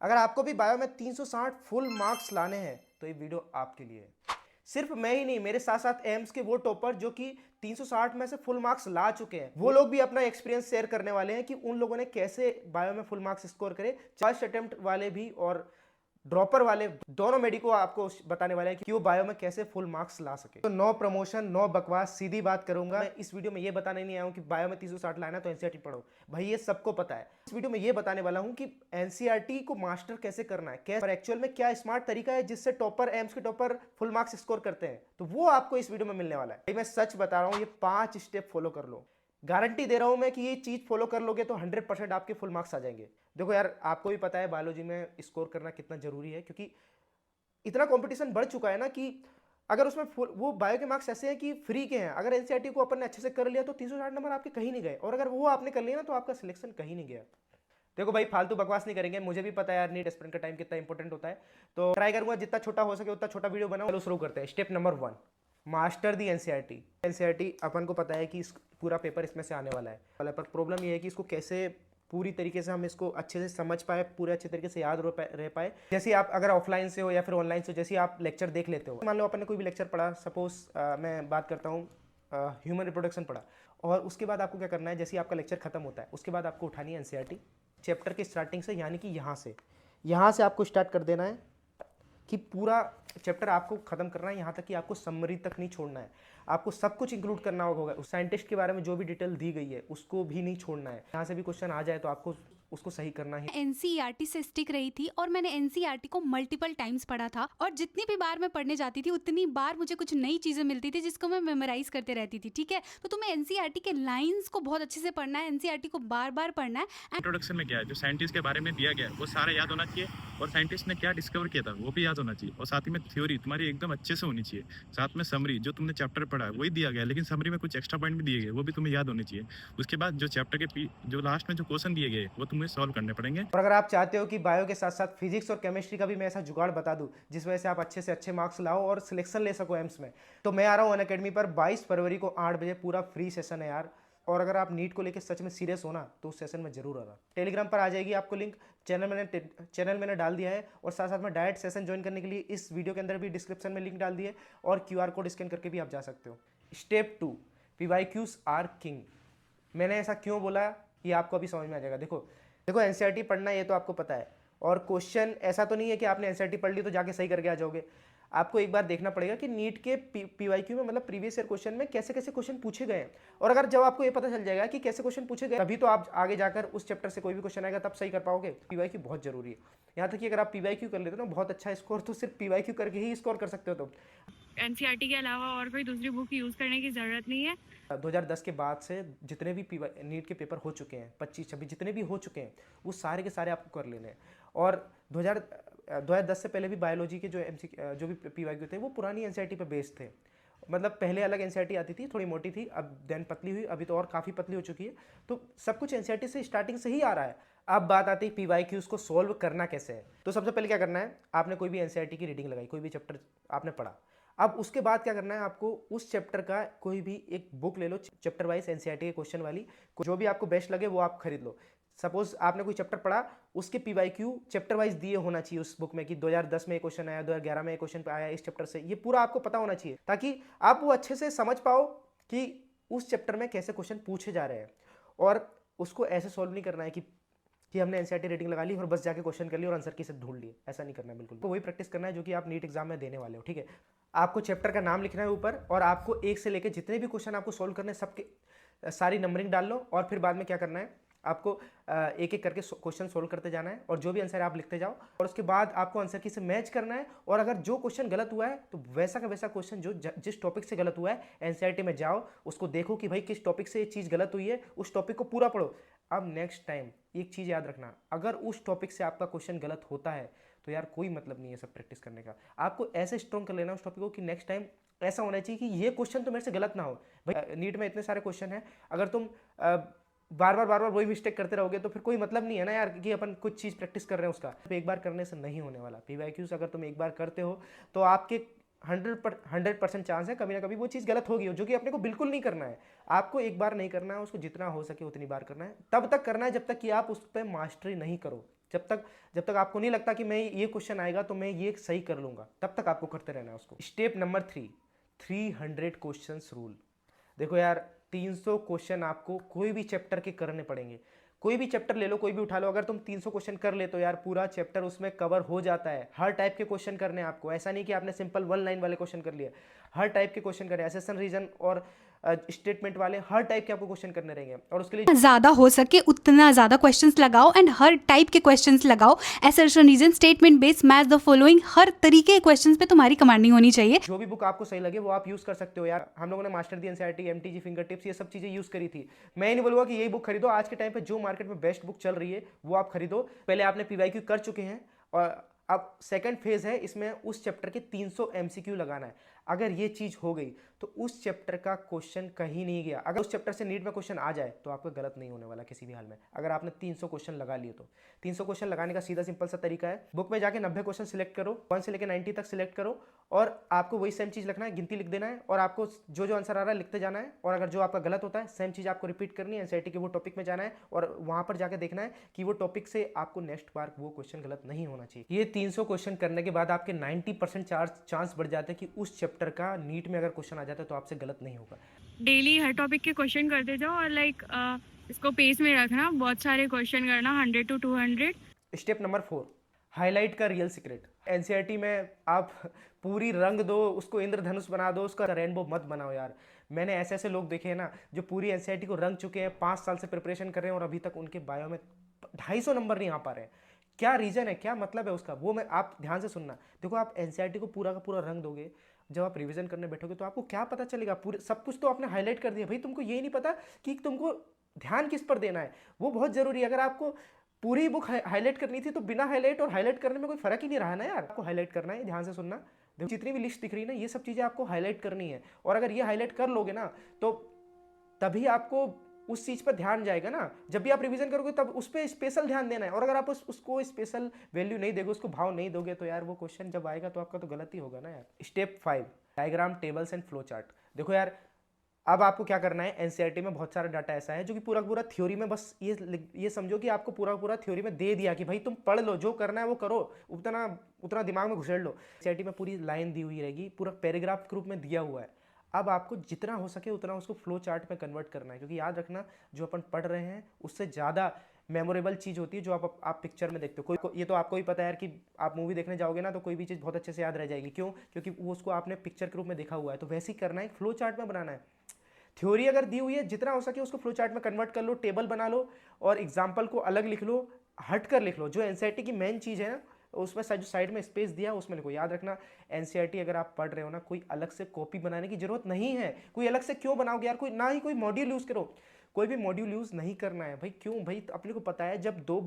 अगर आपको भी बायो में 360 फुल मार्क्स लाने हैं तो ये वीडियो आपके लिए है। सिर्फ मैं ही नहीं, मेरे साथ साथ एम्स के वो टॉपर जो कि 360 में से फुल मार्क्स ला चुके हैं, वो लोग भी अपना एक्सपीरियंस शेयर करने वाले हैं कि उन लोगों ने कैसे बायो में फुल मार्क्स स्कोर करे। फर्स्ट अटेम्प्ट वाले भी और ड्रॉपर वाले दोनों मेडिको आपको बताने वाले हैं कि वो बायो में कैसे फुल मार्क्स ला सके। तो नो प्रमोशन नो बकवास, सीधी बात करूंगा। मैं इस वीडियो में ये बताने नहीं आया हूं कि बायो में 360 लाना तो एनसीईआरटी पढ़ो, भाई ये सबको पता है। इस वीडियो में ये बताने वाला हूं कि एनसीईआरटी को मास्टर कैसे करना है, कैसे एक्चुअल में क्या स्मार्ट तरीका है जिससे टॉपर एम्स के टॉपर फुल मार्क्स स्कोर करते हैं, तो वो आपको इस वीडियो में मिलने वाला है। मैं सच बता रहा हूं, ये 5 स्टेप फॉलो कर लो, गारंटी दे रहा हूं मैं कि ये चीज फॉलो कर लोगे तो 100% आपके फुल मार्क्स आ जाएंगे। देखो यार, आपको भी पता है बायोलॉजी में स्कोर करना कितना जरूरी है, क्योंकि इतना कंपटीशन बढ़ चुका है ना कि अगर उसमें वो बायो के मार्क्स ऐसे हैं कि फ्री के हैं। अगर एनसीईआरटी को अपन ने अच्छे से कर लिया तो 360 नंबर आपके कहीं नहीं गए, और अगर वो आपने कर लिया ना तो आपका सिलेक्शन कहीं नहीं गया। देखो भाई, फालतू बकवास नहीं करेंगे, मुझे भी पता है यार नीट एस्पिरेंट का टाइम कितना इंपॉर्टेंट होता है, तो ट्राई करूंगा जितना छोटा हो सके उतना छोटा वीडियो बनाऊं। चलो शुरू करते हैं। Step number 1, master the NCERT. NCERT अपन को पता है कि पूरा पेपर इसमें से आने वाला है, पर प्रॉब्लम ये है कि इसको कैसे पूरी तरीके से हम इसको अच्छे से समझ पाए, पूरे अच्छे तरीके से याद रह पाए। जैसे आप अगर ऑफलाइन से हो या फिर ऑनलाइन से हो, जैसे आप लेक्चर देख लेते हो, मान लो अपन ने कोई भी लेक्चर पढ़ा, सपोज मैं बात करता हूँ ह्यूमन रिप्रोडक्शन पढ़ा, और उसके बाद आपको क्या करना है, जैसे आपका लेक्चर खत्म होता है उसके बाद आपको उठानी है एनसीईआरटी चैप्टर की स्टार्टिंग से, यानी कि यहाँ से आपको स्टार्ट कर देना है कि पूरा चैप्टर आपको खत्म करना है, यहाँ तक कि आपको समरी तक नहीं छोड़ना है, आपको सब कुछ इंक्लूड करना होगा। उस साइंटिस्ट के बारे में जो भी डिटेल दी गई है उसको भी नहीं छोड़ना है। यहाँ से भी क्वेश्चन आ जाए तो आपको उसको सही करना ही। एनसीईआरटी से स्टिक रही थी और मैंने एनसीईआरटी को मल्टीपल टाइम्स पढ़ा था, और जितनी भी बार मैं पढ़ने जाती थी उतनी बार मुझे कुछ नई चीजें मिलती थी जिसको मैं मेमोराइज करते रहती थी। ठीक है, तो तुम्हें एनसीईआरटी के लाइंस को बहुत अच्छे से पढ़ना है, एनसीईआरटी को बार बार पढ़ना है। इंट्रोडक्शन में क्या है, जो साइंटिस्ट के बारे में दिया गया है वो सारा याद होना चाहिए, और साइंटिस्ट ने क्या डिस्कवर किया था वो भी याद होना चाहिए, और साथ ही में थ्योरी तुम्हारी एकदम अच्छे से होनी चाहिए। साथ में समरी, जो तुमने चैप्टर पढ़ा है वही दिया गया, लेकिन समरी में कुछ एक्स्ट्रा पॉइंट भी दिए गए, वो भी तुम्हें याद होने चाहिए। उसके बाद जो चैप्टर के जो लास्ट में जो क्वेश्चन दिए गए वो तुम्हें सॉल्व करने पड़ेंगे। और अगर आप चाहते हो कि बायो के साथ साथ फिजिक्स और केमिस्ट्री का भी मैं ऐसा जुगाड़ बता दूं जिस वजह से आप अच्छे से अच्छे मार्क्स लाओ और सिलेक्शन ले सको एम्स में, तो मैं आ रहा हूँ अनअकैडमी पर 22 फरवरी को 8 बजे। पूरा फ्री सेशन है यार, और अगर आप नीट को लेकर सच में सीरियस हो ना तो उस सेशन में जरूर आना। टेलीग्राम पर आ जाएगी आपको लिंक, चैनल मैंने डाल दिया है, और साथ साथ में डायरेक्ट सेशन ज्वाइन करने के लिए इस वीडियो के अंदर भी डिस्क्रिप्शन में लिंक डाल दिए, और क्यूआर कोड स्कैन करके भी आप जा सकते हो। Step 2, PYQs are king. मैंने ऐसा क्यों बोला ये आपको अभी समझ में आ जाएगा। देखो एनसीईआरटी पढ़ना ये तो आपको पता है, और क्वेश्चन ऐसा तो नहीं है कि आपने एनसीईआरटी पढ़ ली तो जाके सही करके आ जाओगे। आपको एक बार देखना पड़ेगा कि नीट के पीवाईक्यू में, मतलब प्रीवियस ईयर क्वेश्चन में कैसे कैसे क्वेश्चन पूछे गए हैं, और अगर जब आपको ये पता चल जाएगा कि कैसे क्वेश्चन पूछे गए, तभी तो आप आगे जाकर उस चैप्टर से कोई भी क्वेश्चन आएगा तब सही कर पाओगे। पीवाईक्यू बहुत जरूरी है। यहाँ तक कि अगर आप पीवाईक्यू कर लेते हो ना बहुत अच्छा स्कोर, तो सिर्फ पीवाईक्यू करके ही स्कोर कर सकते हो। तो एनसीईआरटी के अलावा और कोई दूसरी बुक यूज़ करने की ज़रूरत नहीं है। 2010 के बाद से जितने भी नीट के पेपर हो चुके हैं, 25-26 जितने भी हो चुके हैं, वो सारे के सारे आपको कर लेने हैं। और 2010 से पहले भी बायोलॉजी के जो भी पीवाईक्यू थे वो पुरानी एनसीईआरटी पे बेस्ड थे। मतलब पहले अलग एनसीईआरटी आती थी, थोड़ी मोटी थी, अब देन पतली हुई, अभी तो और काफ़ी पतली हो चुकी है। तो सब कुछ एनसीईआरटी से स्टार्टिंग से ही आ रहा है। अब बात आती है पीवाईक्यूज को सोल्व करना कैसे है। तो सबसे पहले क्या करना है, आपने कोई भी एनसीईआरटी की रीडिंग लगाई, कोई भी चैप्टर आपने पढ़ा। अब उसके बाद क्या करना है, आपको उस चैप्टर का कोई भी एक बुक ले लो, चैप्टर वाइज एनसीईआरटी के क्वेश्चन वाली, जो भी आपको बेस्ट लगे वो आप खरीद लो। सपोज आपने कोई चैप्टर पढ़ा, उसके पीवाईक्यू चैप्टर वाइज दिए होना चाहिए उस बुक में कि 2010 में एक क्वेश्चन आया, 2011 में एक क्वेश्चन आया इस चैप्टर से, ये पूरा आपको पता होना चाहिए ताकि आप वो अच्छे से समझ पाओ कि उस चैप्टर में कैसे क्वेश्चन पूछे जा रहे हैं। और उसको ऐसे सॉल्व नहीं करना है कि हमने एनसीईआरटी रेटिंग लगा ली और बस जाके क्वेश्चन कर लिया और आंसर की से ढूंढ लिए, ऐसा नहीं करना है बिल्कुल। तो वही प्रैक्टिस करना है जो कि आप नीट एग्जाम में देने वाले हो। ठीक है, आपको चैप्टर का नाम लिखना है ऊपर, और आपको एक से लेकर जितने भी क्वेश्चन आपको सॉल्व करने हैं सबके सारी नंबरिंग डाल लो, और फिर बाद में क्या करना है, आपको एक एक करके क्वेश्चन सोल्व करते जाना है, और जो भी आंसर है आप लिखते जाओ, और उसके बाद आपको आंसर की से मैच करना है। और अगर जो क्वेश्चन गलत हुआ है तो वैसा का वैसा क्वेश्चन जो जिस टॉपिक से गलत हुआ है एनसीईआरटी में जाओ, उसको देखो कि भाई किस टॉपिक से ये चीज़ गलत हुई है, उस टॉपिक को पूरा पढ़ो। अब नेक्स्ट टाइम एक चीज़ याद रखना, अगर उस टॉपिक से आपका क्वेश्चन गलत होता है तो यार कोई मतलब नहीं है सब प्रैक्टिस करने का। आपको ऐसे स्ट्रॉन्ग कर लेना उस टॉपिक को कि नेक्स्ट टाइम ऐसा होना चाहिए कि ये क्वेश्चन तो मेरे से गलत ना हो। भाई नीट में इतने सारे क्वेश्चन हैं, अगर तुम बार बार वही मिस्टेक करते रहोगे तो फिर कोई मतलब नहीं है ना यार कि अपन कुछ चीज़ प्रैक्टिस कर रहे हैं उसका। तो एक बार करने से नहीं होने वाला। पीवाईक्यूज अगर तुम एक बार करते हो तो आपके 100% चांस है कभी ना कभी वो चीज़ गलत होगी, जो कि अपने को बिल्कुल नहीं करना है। आपको एक बार नहीं करना है, उसको जितना हो सके उतनी बार करना है, तब तक करना है जब तक कि आप उस पर मास्टरी नहीं करो। जब तक आपको नहीं लगता कि मैं ये क्वेश्चन आएगा तो मैं ये सही कर लूँगा, तब तक आपको करते रहना है उसको। Step number 3, 300 questions rule. देखो यार 300 क्वेश्चन आपको कोई भी चैप्टर के करने पड़ेंगे। कोई भी चैप्टर ले लो, कोई भी उठा लो, अगर तुम 300 क्वेश्चन कर ले तो यार पूरा चैप्टर उसमें कवर हो जाता है। हर टाइप के क्वेश्चन करने हैं आपको, ऐसा नहीं कि आपने सिंपल 1 लाइन वाले क्वेश्चन कर लिए। हर टाइप के क्वेश्चन करने, एसेशन रीजन और स्टेटमेंट वाले हर टाइप के आपको क्वेश्चन करने रहेंगे। और उसके लिए ज़्यादा हो सके उतना ज़्यादा क्वेश्चंस लगाओ एंड हर टाइप के क्वेश्चंस लगाओ। Assertion reason, statement based, match the following, हर तरीके के क्वेश्चंस पे तुम्हारी कमांडिंग होनी चाहिए। जो भी बुक आपको सही लगे वो आप यूज़ कर सकते हो यार। हम लोगों ने master the NCERT, MTG, finger tips, ये सब चीज़ें यूज़ करी थी। मैं ये नहीं बोलूँगा कि यही बुक खरीदो। आज के टाइम पे जो मार्केट में बेस्ट बुक चल रही है वो आप खरीदो। पहले आपने पीवाईक्यू कर चुके हैं और अब सेकंड फेज है, इसमें उस चैप्टर के 300 एमसीक्यू लगाना है। अगर ये चीज़ हो गई तो उस चैप्टर का क्वेश्चन कहीं नहीं गया। अगर उस चैप्टर से नीट में क्वेश्चन आ जाए तो आपका गलत नहीं होने वाला किसी भी हाल में। अगर आपने 300 क्वेश्चन लगा लिए तो 300 क्वेश्चन लगाने का सीधा सिंपल सा तरीका है, बुक में जाके 90 क्वेश्चन सिलेक्ट करो, 1 से लेकर 90 तक सिलेक्ट करो और आपको वही सेम चीज़ लिखना है, गिनती लिख देना है और आपको जो जो आंसर आ रहा है लिखते जाना है। और अगर जो आपका गलत होता है सेम चीज़ आपको रिपीट करनी है, एनसीईआरटी के वो टॉपिक में जाना है और वहाँ पर जाकर देखना है कि वो टॉपिक से आपको नेक्स्ट बार वो क्वेश्चन गलत नहीं होना चाहिए। ये 300 क्वेश्चन करने के बाद आपके 90% चांस बढ़ जाते हैं कि उस चैप्टर का नीट में अगर क्वेश्चन आ जाता है तो आपसे गलत नहीं होगा। डेली हर टॉपिक के क्वेश्चन करते जाओ और इसको पेस में रखना, बहुत सारे क्वेश्चन करना, 100 to 200। स्टेप नंबर 4, हाईलाइट का रियल सीक्रेट। एनसीईआरटी में आप पूरी रंग दो, उसको इंद्रधनुष बना दो, उसका रेनबो मत बनाओ यार। मैंने ऐसे ऐसे लोग देखे हैं ना जो पूरी एनसीईआरटी को रंग चुके हैं, 5 साल से प्रिपरेशन कर रहे हैं और अभी तक उनके बायो में 250 नंबर नहीं आ पा रहे हैं। क्या रीज़न है, क्या मतलब है उसका, वो मैं आप ध्यान से सुनना। देखो आप एनसीईआरटी को पूरा का पूरा रंग दोगे, जब आप रिवीजन करने बैठोगे तो आपको क्या पता चलेगा, पूरे सब कुछ तो आपने हाईलाइट कर दिया। भाई तुमको ये नहीं पता कि तुमको ध्यान किस पर देना है, वो बहुत ज़रूरी है। अगर आपको पूरी बुक हाईलाइट करनी थी तो बिना हाईलाइट और हाईलाइट करने में कोई फर्क ही नहीं रहा ना यार। आपको हाईलाइट करना है, ध्यान से सुनना। देखो जितनी भी लिस्ट दिख रही है ना, ये सब चीज़ें आपको हाईलाइट करनी है और अगर ये हाईलाइट कर लोगे ना तो तभी आपको उस चीज़ पर ध्यान जाएगा ना। जब भी आप रिवीजन करोगे तब उस पर स्पेशल ध्यान देना है और अगर आप उसको स्पेशल वैल्यू नहीं दोगे, उसको भाव नहीं दोगे तो यार वो क्वेश्चन जब आएगा तो आपका तो गलत ही होगा ना यार। Step 5, diagram, tables and flow chart. देखो यार अब आपको क्या करना है, एनसीईआरटी में बहुत सारा डाटा ऐसा है जो कि पूरा पूरा थ्योरी में, बस ये समझो कि आपको पूरा पूरा थ्योरी में दे दिया कि भाई तुम पढ़ लो, जो करना है वो करो, उतना दिमाग में घुसेड़ लो। एनसीईआरटी में पूरी लाइन दी हुई रहेगी, पूरा पैराग्राफ के रूप में दिया हुआ है। अब आपको जितना हो सके उतना उसको फ्लो चार्ट में कन्वर्ट करना है, क्योंकि याद रखना जो अपन पढ़ रहे हैं उससे ज़्यादा मेमोरेबल चीज़ होती है जो आप पिक्चर में देखते हो। ये तो आपको ही पता है यार कि आप मूवी देखने जाओगे ना तो कोई भी चीज़ बहुत अच्छे से याद रह जाएगी। क्यों? क्योंकि वो उसको आपने पिक्चर के रूप में देखा हुआ है। तो वैसे ही करना है, फ्लो चार्ट में बनाना है। थ्योरी अगर दी हुई है जितना हो सके उसको फ्लो चार्ट में कन्वर्ट कर लो, टेबल बना लो और एग्जाम्पल को अलग लिख लो, हट कर लिख लो। जो एनसीईआरटी की मेन चीज़ है ना उसमें जो साइड में स्पेस दिया उसमें लिखो। याद रखना एनसीईआरटी अगर आप पढ़ रहे हो ना, कोई अलग से कॉपी बनाने की जरूरत नहीं है। कोई अलग से क्यों बनाओगे यार, कोई मॉड्यूल यूज़ करो, कोई भी मॉड्यूल यूज़ नहीं करना है भाई। क्यों भाई, अपने को पता है जब 2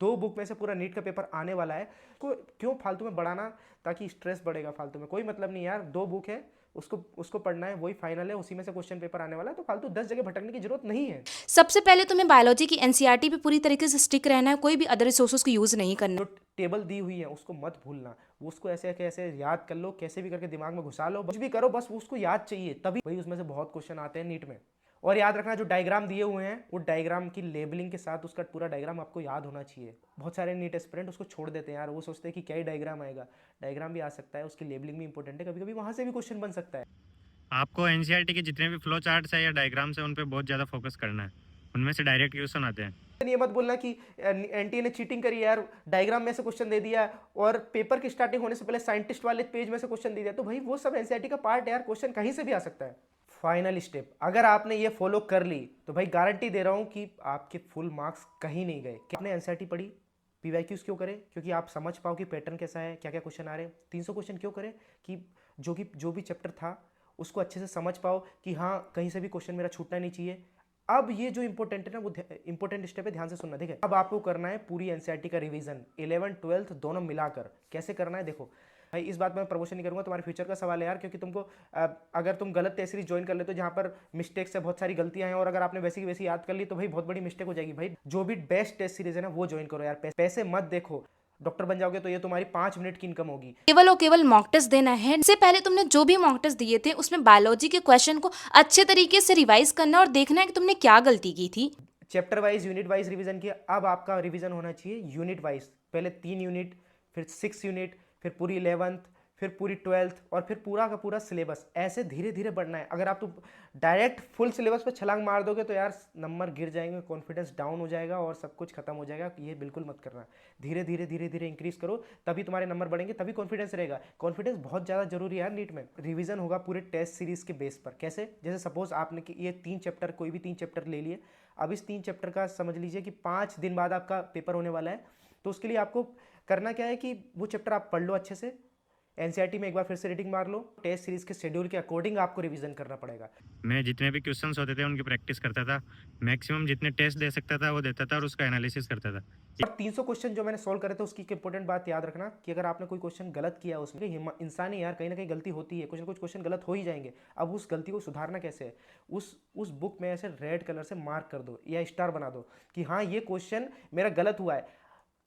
बुक में से पूरा नीट का पेपर आने वाला है, क्यों फालतू में बढ़ाना, ताकि स्ट्रेस बढ़ेगा फालतू में। कोई मतलब नहीं यार, 2 बुक है उसको पढ़ना है, वही फाइनल है, उसी में से क्वेश्चन पेपर आने वाला है, तो फालतू 10 जगह भटकने की जरूरत नहीं है। सबसे पहले तुम्हें बायोलॉजी की एनसीईआरटी पे पूरी तरीके से स्टिक रहना है, कोई भी अदर रिसोर्सेज को यूज़ नहीं करना। जो टेबल दी हुई है उसको मत भूलना, उसको ऐसे कैसे याद कर लो, कैसे भी करके दिमाग में घुसा लो, कुछ भी करो, बस उसको याद चाहिए, तभी भाई उसमें से बहुत क्वेश्चन आते हैं नीट में। और याद रखना जो डायग्राम दिए हुए हैं वो डायग्राम की लेबलिंग के साथ उसका पूरा डायग्राम आपको याद होना चाहिए। बहुत सारे नीट एस्पिरेंट उसको छोड़ देते हैं यार, वो सोचते हैं कि क्या ही डायग्राम आएगा। डायग्राम भी आ सकता है, उसकी लेबलिंग भी इंपॉर्टेंट है, कभी कभी वहाँ से भी क्वेश्चन बन सकता है। आपको एनसीईआरटी के जितने भी फ्लो चार्ट्स है या डायग्राम्स है उन पे बहुत ज़्यादा फोकस करना है, उनमें से डायरेक्ट क्वेश्चन आते हैं। ये मत बोलना कि एनटीए ने चीटिंग करी यार, डायग्राम में से क्वेश्चन दे दिया और पेपर की स्टार्टिंग होने से पहले साइंटिस्ट वाले पेज में से क्वेश्चन दे दिया। तो भाई वो सब एनसीईआरटी का पार्ट है यार, क्वेश्चन कहीं से भी आ सकता है। फाइनल स्टेप, अगर आपने ये फॉलो कर ली तो भाई गारंटी दे रहा हूँ कि आपके फुल मार्क्स कहीं नहीं गए। आपने एनसीईआरटी पढ़ी, पीवाईक्यूज क्यों करें? क्योंकि आप समझ पाओ कि पैटर्न कैसा है, क्या क्या क्वेश्चन आ रहे हैं। 300 क्वेश्चन क्यों करें? कि जो भी चैप्टर था उसको अच्छे से समझ पाओ कि हाँ कहीं से भी क्वेश्चन मेरा छूटना नहीं चाहिए। अब ये जो इंपॉर्टेंट है ना वो इंपॉर्टेंट स्टेप है, ध्यान से सुनना, ठीक है। अब आपको करना है पूरी एनसीईआरटी का रिवीजन, 11th 12th दोनों मिलाकर। कैसे करना है देखो भाई, इस बात में मैं प्रमोशन नहीं करूंगा, तुम्हारे फ्यूचर का सवाल है यार। क्योंकि तुमको अगर तुम गलत टेस्ट सीरीज ज्वाइन कर लेते हो जहाँ पर मिस्टेक्स है, बहुत सारी गलतियां हैं, और अगर आपने वैसी की वैसी याद कर ली तो भाई बहुत बड़ी मिस्टेक हो जाएगी। भाई जो भी बेस्ट टेस्ट सीरीज है ना वो ज्वाइन करो यार। पैसे मत देखो, डॉक्टर बन जाओगे तो ये तुम्हारी 5 मिनट की इनकम होगी। केवल और केवल मॉक टेस्ट देना है। इससे पहले तुमने जो भी मॉक टेस्ट दिए थे उसमें बायोलॉजी के क्वेश्चन को अच्छे तरीके से रिवाइज करना और देखना है कि तुमने क्या गलती की थी। Chapter wise unit wise revision किया, अब आपका रिवीजन होना चाहिए यूनिट वाइज। पहले 3 यूनिट, फिर 6 यूनिट, फिर पूरी 11th, फिर पूरी 12th और फिर पूरा का पूरा सिलेबस। ऐसे धीरे धीरे बढ़ना है। अगर आप तो डायरेक्ट फुल सिलेबस पे छलांग मार दोगे तो यार नंबर गिर जाएंगे, कॉन्फिडेंस डाउन हो जाएगा और सब कुछ खत्म हो जाएगा। ये बिल्कुल मत करना। धीरे धीरे धीरे धीरे इंक्रीज करो, तभी तुम्हारे नंबर बढ़ेंगे, तभी कॉन्फिडेंस रहेगा। कॉन्फिडेंस बहुत ज़्यादा जरूरी है यार नीट में। रिवीजन होगा पूरे टेस्ट सीरीज के बेस पर। कैसे? जैसे सपोज आपने कि ये 3 चैप्टर, कोई भी 3 चैप्टर ले लिए। अब इस 3 चैप्टर का समझ लीजिए कि 5 दिन बाद आपका पेपर होने वाला है, तो उसके लिए आपको करना क्या है कि वो चैप्टर आप पढ़ लो अच्छे से, एनसीईआरटी में एक बार फिर से रीडिंग मार लो, टेस्ट सीरीज के शेड्यूल के अकॉर्डिंग आपको रिवीजन करना पड़ेगा। मैं जितने भी क्वेश्चंस होते थे उनकी प्रैक्टिस करता था, मैक्सिमम जितने टेस्ट दे सकता था वो देता था और उसका एनालिसिस करता था। और 300 क्वेश्चन जो मैंने सॉल्व करे थे उसकी एक इंपॉर्टेंट बात याद रखना कि अगर आपने कोई क्वेश्चन गलत किया उसमें, इंसान ही यार कहीं ना कहीं गलती होती है, कुछ ना कुछ क्वेश्चन गलत हो ही जाएंगे। अब उस गलती को सुधारना कैसे है? उस बुक में ऐसे रेड कलर से मार्क कर दो या स्टार बना दो कि हाँ ये क्वेश्चन मेरा गलत हुआ है,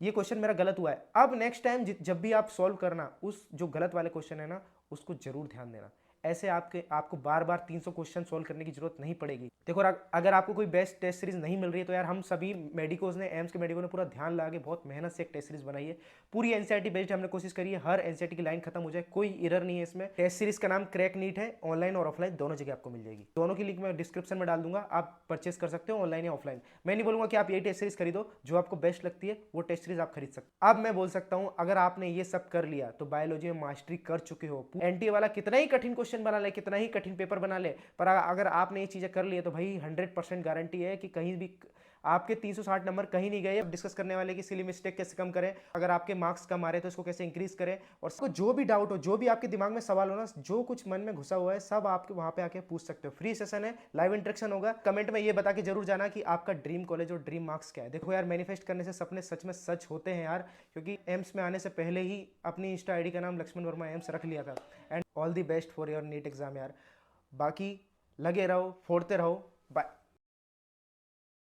ये क्वेश्चन मेरा गलत हुआ है। अब नेक्स्ट टाइम जब भी आप सॉल्व करना, उस जो गलत वाले क्वेश्चन है ना उसको जरूर ध्यान देना। ऐसे आपको बार बार 300 क्वेश्चन सॉल्व करने की जरूरत नहीं पड़ेगी। देखो अगर आपको कोई बेस्ट टेस्ट सीरीज नहीं मिल रही है तो यार हम सभी मेडिकोज ने, एम्स के मेडिको ने पूरा ध्यान लगा के बहुत मेहनत से एक टेस्ट सीरीज बनाई है। पूरी एनसीईआरटी बेस्ड हमने कोशिश करी है, हर एनसीईआरटी की लाइन खत्म हो जाए, कोई एरर नहीं है इसमें। टेस्ट सीरीज का नाम क्रैक नीट है, ऑनलाइन और ऑफलाइन दोनों जगह आपको मिल जाएगी। दोनों की लिंक मैं डिस्क्रिप्शन में डाल दूंगा, आप परचेस कर सकते हो ऑनलाइन या ऑफलाइन। मैं नहीं बोलूंगा कि आप यही टेस्ट सीरीज खरीदो, जो आपको बेस्ट लगती है वो टेस्ट सीरीज आप खरीद सकते हो। अब मैं बोल सकता हूँ अगर आपने ये सब कर लिया तो बायोलॉजी में मास्टरी कर चुके हो। एनटीए वाला कितना ही कठिन क्वेश्चन बना ले, कितना ही कठिन पेपर बना ले, पर अगर आपने ये चीजें कर ली है तो भाई 100% गारंटी है कि कहीं भी आपके 360 नंबर कहीं नहीं गए। डिस्कस करने वाले की सिली मिस्टेक कैसे कम करें, अगर आपके मार्क्स कम आ रहे तो इसको कैसे इंक्रीज करें, और सबको जो भी डाउट हो, जो भी आपके दिमाग में सवाल हो ना, जो कुछ मन में घुसा हुआ है सब आपके वहां पे आके पूछ सकते हो। फ्री सेशन है, लाइव इंटरेक्शन होगा। कमेंट में ये बता के जरूर जाना कि आपका ड्रीम कॉलेज और ड्रीम मार्क्स क्या है। देखो यार मैनिफेस्ट करने से सपने सच में सच होते हैं यार, क्योंकि एम्स में आने से पहले ही अपनी इंस्टा आईडी का नाम लक्ष्मण वर्मा एम्स रख लिया था। And all the best for your NEET exam यार। बाकी लगे रहो, फोड़ते रहो। बाय।